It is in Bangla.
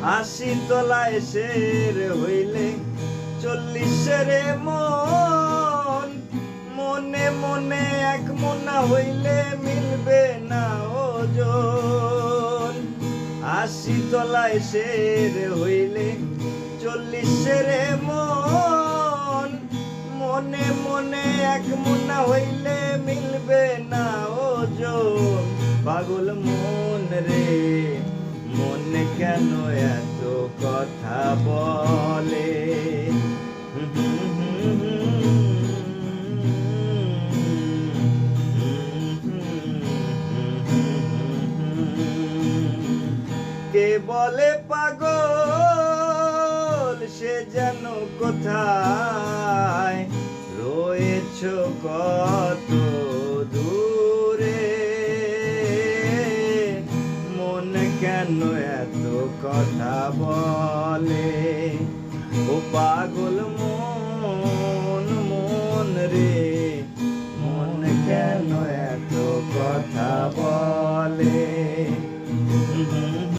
80 তলায় শের হইলে 40 রে মন, মনে মনে এক মনা হইলে মিলবে না ওজন। 80 তলায় শের হইলে 40 রে মন, মনে মনে এক মনা হইলে মিলবে না ওজন। পাগল মন রে মন কেন এত কথা বলে, কে বলে পাগল সে যেন কোথায় রয়েছ কত দূরে, মন কেন এত কথা বলে। ও পাগল মন মন রে মন কেন এত কথা